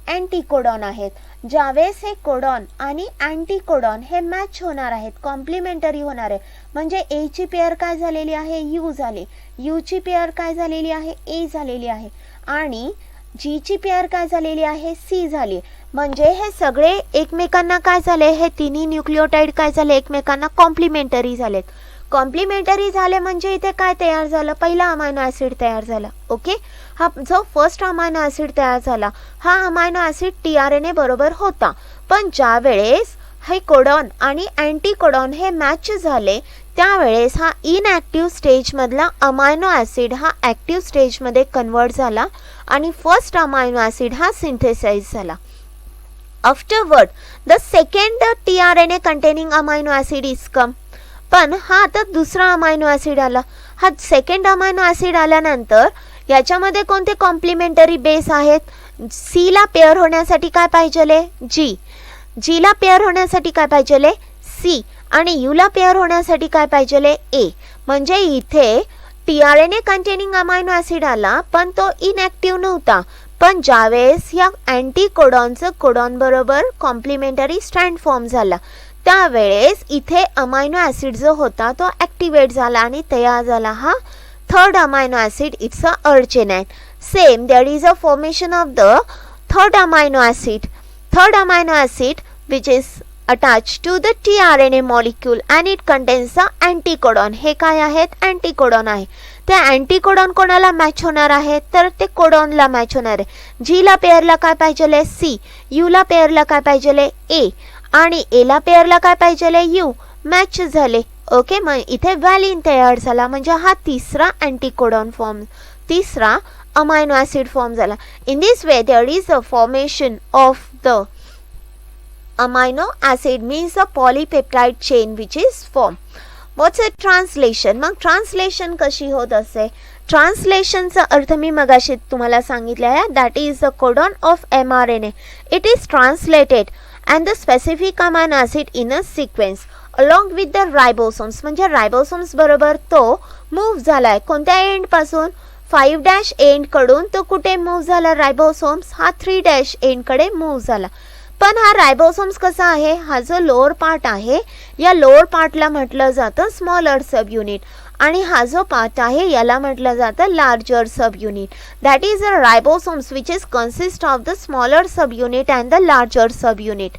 अँटीकोडॉन आहेत. ज्यावेळेस हे कोडॉन आणि अँटीकोडॉन हे मॅच होणार आहेत, कॉम्प्लिमेंटरी होणार आहे. म्हणजे ए ची पेअर काय झालेली आहे, यू झाली. यू ची पेअर काय झालेली आहे, ए झालेली आहे. आणि जी ची पेअर काय झालेली आहे, सी झाली. म्हणजे हे सगळे एकमेकांना काय झाले, हे तिन्ही न्यूक्लिओटाइड काय झाले, एकमेकांना कॉम्प्लिमेंटरी झालेत. कॉम्प्लिमेंटरी झाले म्हणजे इथे काय तयार झालं, पहिला अमायनो ॲसिड तयार झाला. ओके, हा जो फर्स्ट अमायनो ॲसिड तयार झाला हा अमायनो ॲसिड tRNA बरोबर होता. पण ज्या वेळेस हे कोडॉन आणि अँटी कोडॉन हे मॅच झाले त्यावेळेस हा इनॲक्टिव्ह स्टेजमधला अमायनो ॲसिड हा ॲक्टिव्ह स्टेजमध्ये कन्वर्ट झाला आणि फर्स्ट अमायनो ॲसिड हा सिंथेसाइज झाला. Afterward the second tRNA containing amino acid is come. पण हा आता दुसरा अमायनो ॲसिड आला. हा सेकंड अमायनो ॲसिड आल्यानंतर याच्यामध्ये कोणते कॉम्प्लिमेंटरी बेस आहेत. सी ला पेअर होण्यासाठी काय पाहिजे, जी. जी ला पेअर होण्यासाठी काय पाहिजे, सी. आणि यू ला पेअर होण्यासाठी काय पाहिजे, ए. म्हणजे इथे tRNA कंटेनिंग अमायनो ॲसिड आला पण तो इनॲक्टिव्ह नव्हता. पण ज्यावेळेस या अँटी कोडॉनचं कोडॉन बरोबर कॉम्प्लिमेंटरी स्ट्रँड फॉर्म झाला त्यावेळेस इथे अमायनो ॲसिड जो होता तो ॲक्टिवेट झाला आणि तयार झाला हा third amino acid. It's a arginine. Same there is a formation of the third amino acid. Third amino acid which is attached to the tRNA molecule and it contains the anticodon. हे काय आहेत, अँटीकोडॉन आहे. ते अँटीकोडॉन कोणाला match होणार आहे तर ते कोडॉनला मॅच होणार आहे. जी ला पेअरला काय पाहिजे, सी. यू ला पेअरला काय पाहिजे, ए. आणि ए ला पेअरला काय पाहिजे, यू. मॅच झाले. ओके, मग इथे व्हॅलिन तयार झाला म्हणजे हा तिसरा अँटीकोडॉन फॉर्म, तिसरा अमायनो ॲसिड फॉर्म झाला. In this way there is a formation of the amino acid means a polypeptide chain which is formed. What's a translation? मग ट्रान्सलेशन कशी होत असे. ट्रान्सलेशनचा अर्थ मी मगाशी तुम्हाला सांगितलं आहे. That is the codon of mRNA. It is translated and the specific amino acid in a sequence along with the ribosomes. म्हणजे रायबोसोम्स बरोबर तो मूव्ह झालाय. कोणत्या एंड पासून, 5' एंड कडून तो कुठे मूव्ह झाला, रायबोसोम्स हा 3' एंड कडे मूव्ह झाला. पण हा रायबोसोम्स कसा आहे, हा जो लोअर पार्ट आहे या लोअर पार्टला म्हटलं जातं स्मॉलर सब युनिट आणि हा जो पार्ट आहे याला म्हटलं जातं larger subunit. That is a ribosomes which is consist of the smaller subunit and the larger subunit.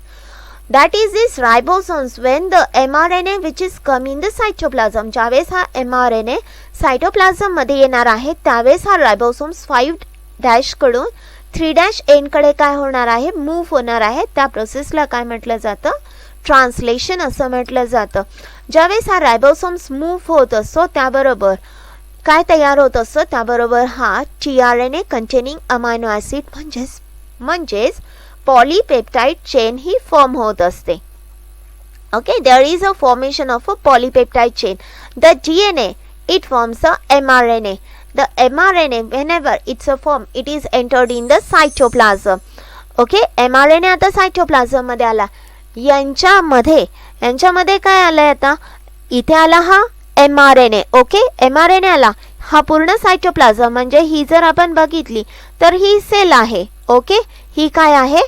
That is this ribosomes when the mRNA which is come in the cytoplasm. ज्यावेळेस हा mRNA cytoplasm मध्ये येणार आहे त्यावेळेस हा रायबोसोम्स 5' कडून 3' end कडे काय होणार आहे, मूव्ह होणार आहे. त्या प्रोसेसला काय म्हटलं जातं, ट्रान्सलेशन असं म्हटलं जातं. ज्यावेळेस हा रायबोसोम्स मूव्ह होत असतो त्याबरोबर काय तयार होत असतं, त्याबरोबर हा tRNA कंटेनिंग अमायनो ॲसिड म्हणजेच पॉलीपेप्टाइड चेन ही फॉर्म होत असते. Okay, there is a formation of a polypeptide chain. The DNA it forms the mRNA. The mRNA whenever it's a form it is entered in the cytoplasm. Okay, mRNA आता cytoplasm मध्ये आला. यांच्यामध्ये काय आलंय आता, इथे आला हा mRNA. ओके, mRNA आला, हा पूर्ण सायटोप्लाझम म्हणजे ही जर आपण बघितली तर ही सेल आहे. ओके, ही काय आहे,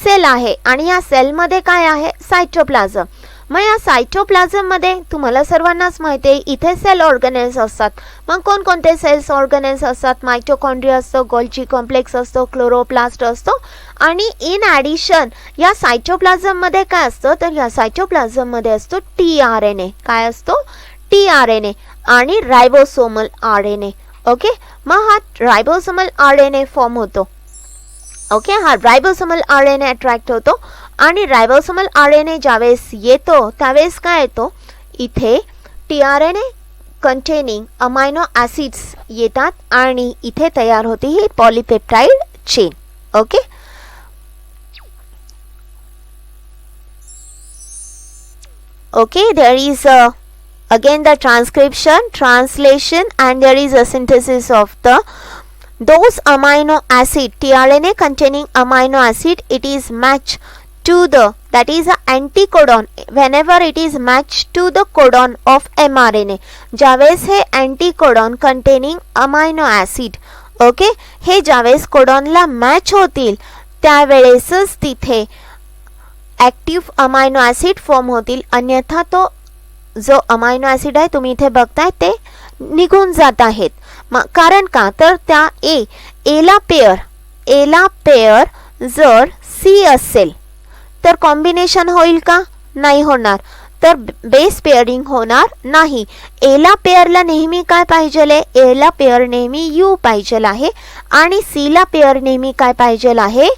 सेल आहे आणि या सेल मध्ये काय आहे, सायटोप्लाझम. मग या सायटोप्लाझम मध्ये तुम्हाला सर्वांनाच माहिती आहे इथे सेल ऑर्गॅनेल्स असतात. मग कोणकोणते सेल्स ऑर्गॅनेल्स असतात, मायटोकॉन्ड्रिया असतो, गोल्जी कॉम्प्लेक्स असतो, क्लोरोप्लास्ट असतो आणि इन ॲडिशन या सायटोप्लाझम मध्ये काय असतं तर या सायटोप्लाझम मध्ये असतो tRNA. काय असतो, tRNA आणि रायबोसोमल RNA. ओके, मग हा रायबोसोमल RNA फॉर्म होतो. ओके, हा रायबोसोमल RNA अट्रॅक्ट होतो आणि रायबोसोमल RNA ज्यावेळेस येतो त्यावेळेस काय येतो, इथे tRNA कंटेनिंग अमायनो ॲसिड्स येतात आणि इथे तयार होते ही polypeptide chain. Okay, there is again the transcription, translation and there is a synthesis of those amino acid, tRNA containing amino acid, it is matched to the, that is a anticodon whenever it is matched to the codon of mRNA. ज्यावेळेस हे anticodon containing amino acid, okay, हे ज्यावेळेस कोडॉनला match होतील त्यावेळेसच तिथे active amino acid form होतील. अन्यथा तो जो अमायनो ॲसिड आहे तुम्ही इथे बघताय ते निघून जात आहेत. कारण का तर त्या एला पेअर जर सी असेल तर कॉम्बिनेशन होईल का, नाही होणार. तर बेस पेअरिंग होणार नाही. एला पेअरला नेहमी काय पाहिजे, एला पेअर नेहमी यू पाहिजे आहे आणि सीला पेअर नेहमी काय पाहिजे आहे,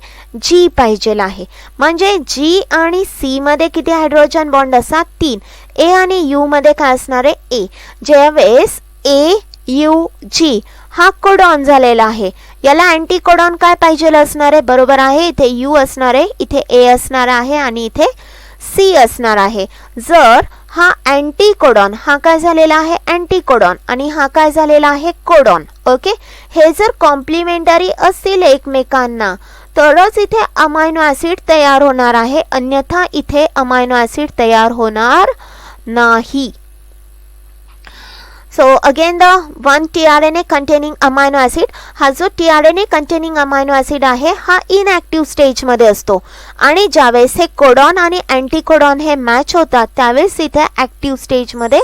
जी पाहिजे आहे. म्हणजे जी आणि सी मध्ये किती हायड्रोजन बॉन्ड असतात, 3. ए आणि यू मध्ये काय असणार आहे, ए. ज्यावेळेस ए यू जी हा कोडॉन झालेला आहे, याला अँटी कोडॉन काय पाहिजे असणार आहे, बरोबर आहे. इथे यू असणार आहे, इथे ए असणार आहे आणि इथे सी असणार आहे. जर हा अँटी कोडॉन, हा काय झालेला आहे अँटी कोडॉन आणि हा काय झालेला आहे कोडॉन. ओके, हे जर कॉम्प्लिमेंटरी असतील एकमेकांना तरच इथे अमायनो ऍसिड तयार होणार आहे, अन्यथा इथे अमायनो ऍसिड तयार होणार नाही. So again the one tRNA containing amino acid, हा जो tRNA containing amino acid आहे हा inactive stage मध्ये असतो आणि ज्यावेळेस हे कोडॉन आणि अँटीकोडॉन हे मॅच होतात त्यावेळेस इथे ऍक्टिव्ह स्टेज मध्ये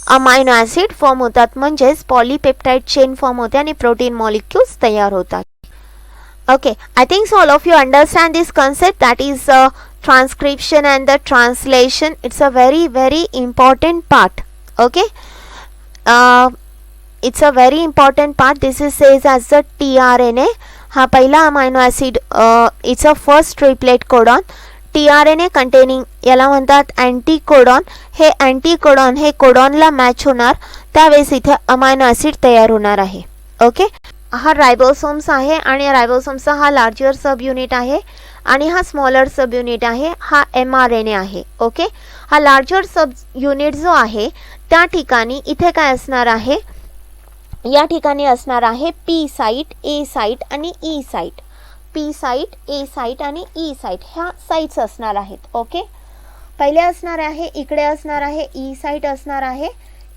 अमायनो ऍसिड फॉर्म होतात, म्हणजेच पॉलीपेप्टाइड चेन फॉर्म होते आणि प्रोटीन मॉलिक्युल्स तयार होतात. Okay, I think so all of you understand this concept, that is transcription and the translation. It's a very important part. Okay, it's a very important part. This is says as the tRNA. हा पहिला amino acid, it's a first triplet codon. tRNA containing याला म्हणतात अँटीकोडॉन. हे अँटीकोडॉन हे कोडॉनला match होणार त्यावेळेस इथे amino acid तयार होणार आहे. ओके, हा रायबोसोम्स आहे आणि रायबोसोम्सचा हा लार्जर सब युनिट आहे आणि हा स्मॉलर सब युनिट आहे, हा mRNA आहे. ओके, हा लार्जर सब युनिट जो आहे त्या ठिकाणी इथे काय असणार आहे, या ठिकाणी असणार आहे पी साइट, ए साइट आणि E site. P site, A site आणि ई साइट ह्या साइट्स असणार आहेत. ओके, पहिले असणार आहे इकडे असणार आहे ई साइट असणार आहे,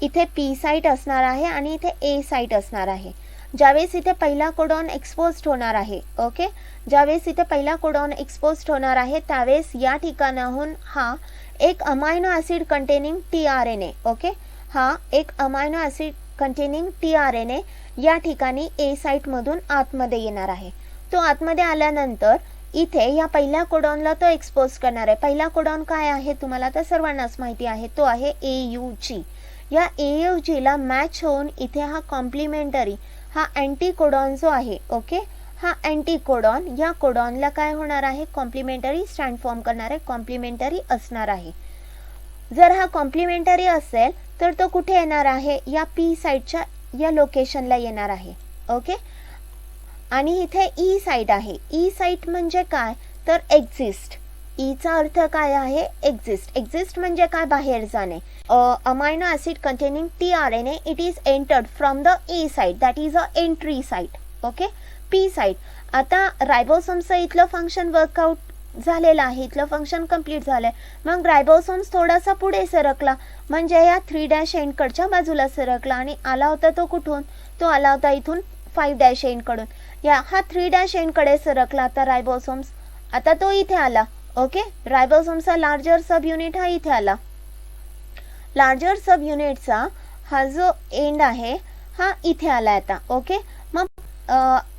इथे पी साइट असणार आहे आणि इथे ए साइट असणार आहे. ज्यावेळेस इथे पहिला कोडॉन एक्सपोज्ड होणार आहे, ओके, ज्यावेळेस इथे पहिला कोडॉन एक्सपोज्ड होणार आहे त्यावेळेस या ठिकाणाहून हा एक amino acid containing tRNA, okay, हा एक अमायनो ऍसिड कंटेनिंग tRNA या ठिकाणी ए साइट मधून आतमध्ये येणार आहे. तो आतमध्ये आल्यानंतर इथे या पहिल्या कोडॉनला तो एक्सपोज करणार आहे. पहिला कोडॉन काय आहे तुम्हाला तर सर्वांनाच माहिती आहे, तो आहे AUG. या AUG ला मॅच होऊन इथे हा कॉम्प्लिमेंटरी हा अँटीकोडॉन जो आहे, ओके, हा अँटीकोडॉन या कोडॉनला काय होणार आहे, कॉम्प्लिमेंटरी स्टँड फॉर्म करणार आहे, कॉम्प्लिमेंटरी असणार आहे. जर हा कॉम्प्लिमेंटरी असेल तर तो कुठे येणार आहे, या पी साइटच्या या लोकेशनला येणार आहे. ओके, आणि इथे ई साइट आहे. ई साइट म्हणजे काय तर एक्झिस्ट. ईचा अर्थ काय आहे, एक्झिस्ट. एक्झिस्ट म्हणजे काय, बाहेर जाणे. Amino acid containing tRNA it is entered from the A site, that is a entry site. Okay, P site. आता रायबोसोमचं इथलं फंक्शन वर्कआउट झालेलं आहे, इथलं फंक्शन कंप्लीट झालंय. मग रायबोसोम्स थोडासा पुढे सरकला, म्हणजे या 3' एंडकडच्या बाजूला सरकला आणि आला होता तो कुठून, तो आला होता इथून 5' एंडकडून. या हा 3' एंडकडे सरकला आता रायबोसोम्स, आता तो इथे आला. ओके, रायबोसोमचा लार्जर सब युनिट हा इथे आला. लार्जर सब युनिटचा हा जो एंड आहे हा इथे आला आता. ओके, मग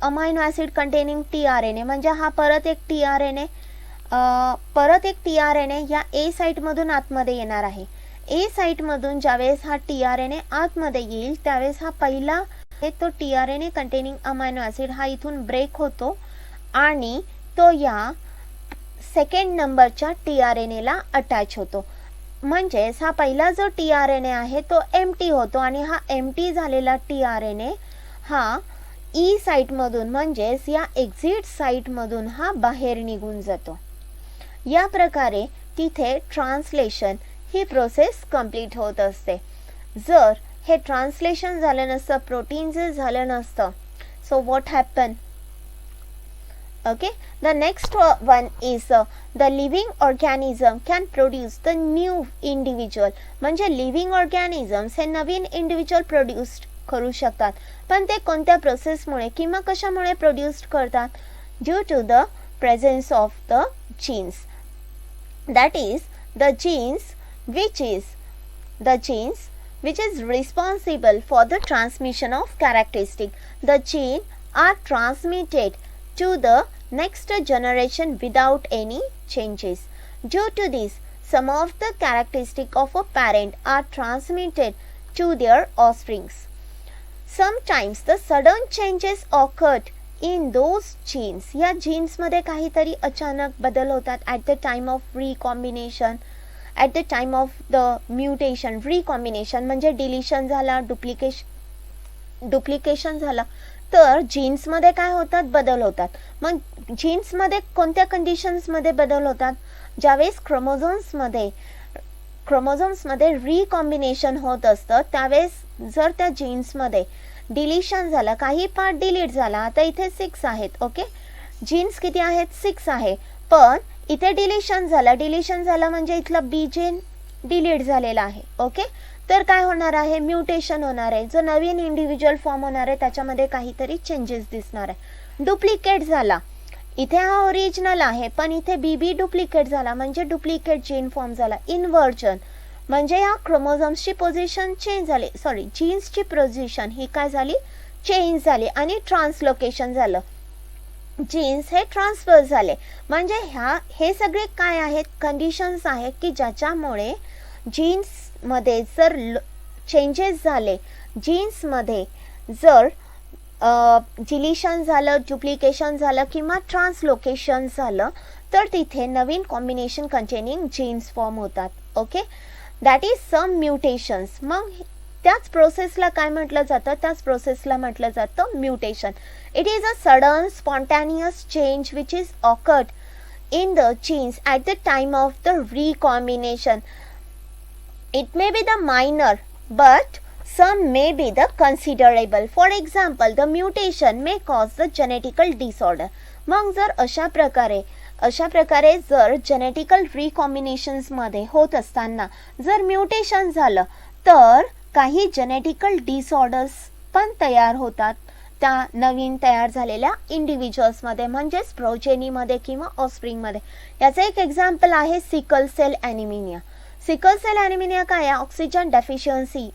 अमायनो ऍसिड कंटेनिंग tRNA म्हणजे हा परत एक tRNA या ए साइट मधून आतमध्ये येणार आहे. ए साइट मधून ज्यावेळेस हा tRNA आतमध्ये येईल त्यावेळेस हा पहिला तो tRNA कंटेनिंग अमायनो ऍसिड हा इथून ब्रेक होतो आणि तो या सेकंड नंबरच्या tRNA ला अटॅच होतो. म्हणजेच हा पहिला जो tRNA आहे तो एम्प्टी होतो आणि हा एम्प्टी झालेला tRNA हा ई साइट मधून म्हणजेच या एक्झिट साइट मधून हा बाहेर निघून जातो. या प्रकारे तिथे ट्रान्सलेशन ही प्रोसेस कंप्लीट होत असते. जर हे ट्रान्सलेशन झालं नसतं, प्रोटीन जे झालं नसतं, so what happen. Okay, the next one is the living organism can produce the new individual. म्हणजे लिव्हिंग ऑर्गॅनिझम्स हे नवीन इंडिव्हिज्युअल प्रोड्यूस करू शकतात, पण ते कोणत्या प्रोसेसमुळे किंवा कशामुळे प्रोड्यूस करतात, due to the presence of the genes. That is the genes which is responsible for the transmission of characteristic. The gene are transmitted to the next generation without any changes. Due to this, some of the characteristics of a parent are transmitted to their offsprings. Sometimes the sudden changes occurred in those genes. या genes मध्ये काहीतरी अचानक बदल होतात at the time of recombination, at the time of the mutation. recombination म्हणजे deletion झाला, duplication झाला, तर जीन्स मध्ये काय होतात, बदल होतात. मग जीन्स मध्ये कोणत्या कंडिशन्स मध्ये बदल होतात, ज्यावेळेस क्रोमोझोम्स मध्ये रिकॉम्बिनेशन होत असतं त्यावेळेस जर त्या जीन्स मध्ये डिलिशन झालं, काही पार्ट डिलीट झाला. आता इथे 6 आहेत, ओके, जीन्स किती आहेत, 6 आहे, पण इथे डिलिशन झालं म्हणजे इथला बी जीन डिलीट झालेला आहे, ओके. तर काय होणार आहे, म्युटेशन होणार आहे, जो नवीन इंडिव्हिज्युअल फॉर्म होणार आहे त्याच्यामध्ये काहीतरी चेंजेस दिसणार आहे. डुप्लिकेट झाला, इथे हा ओरिजिनल आहे पण इथे बीबी डुप्लिकेट झाला म्हणजे डुप्लिकेट जीन फॉर्म झाला. इन्व्हर्जन म्हणजे या क्रोमोझोम्सची पोझिशन चेंज झाली, सॉरी जीन्सची पोझिशन ही काय झाली, चेंज झाली. आणि ट्रान्सलोकेशन झालं, जीन्स हे ट्रान्सफर झाले. म्हणजे हे सगळे काय आहेत, कंडिशन्स आहेत की ज्याच्यामुळे जीन्स मध्ये जर चेंजेस झाले, जीन्स मध्ये जर डिलिशन झालं, डुप्लिकेशन झालं किंवा ट्रान्सलोकेशन झालं तर तिथे नवीन कॉम्बिनेशन कंटेनिंग जीन्स फॉर्म होतात, okay. That is some mutations. मग त्याच प्रोसेसला काय म्हटलं जातं, त्याच प्रोसेसला म्हटलं जातं mutation. It is a sudden spontaneous change which is awkward in the genes at the time of the recombination. It may be the minor, but some may be the considerable. For example, the mutation may cause the genetical disorder. मग जर अशा प्रकारे जर genetical रिकॉम्बिनेशन्स मध्ये होत असताना जर mutation झालं तर काही जेनेटिकल डिसऑर्डर्स पण तयार होतात त्या नवीन तयार झालेल्या इंडिव्हिज्युअल्स मध्ये, म्हणजेच प्रोजेनीमध्ये किंवा ऑफस्प्रिंगमध्ये. याचं एक एक्झाम्पल आहे सिकल सेल ॲनिमिनिया. सिकल सेल ॲनिमिनिया काय आहे, ऑक्सिजन डेफिशियन्सी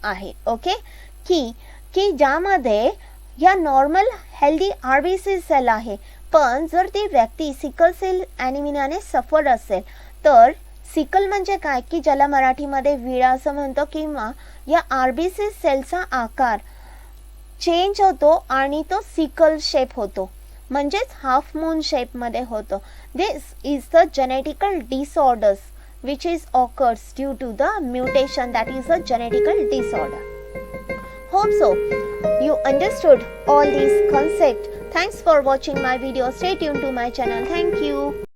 आहे, ओके, की ज्यामध्ये या नॉर्मल हेल्दी आरबीसी सेल आहे, पण जर ती व्यक्ती सिकल सेल ॲनिमिनियाने सफर असेल तर सिकल म्हणजे काय की ज्याला मराठीमध्ये विळा असं म्हणतो, किंवा या आरबीसी सेलचा आकार चेंज होतो आणि तो सिकल शेप होतो, म्हणजेच हाफ मून शेप मध्ये होतो. This is the genetical disorders which is occurs due to the mutation, that is a genetical disorder. Hope so you understood all these concepts. Thanks for watching my video. Stay tuned to my channel. Thank you.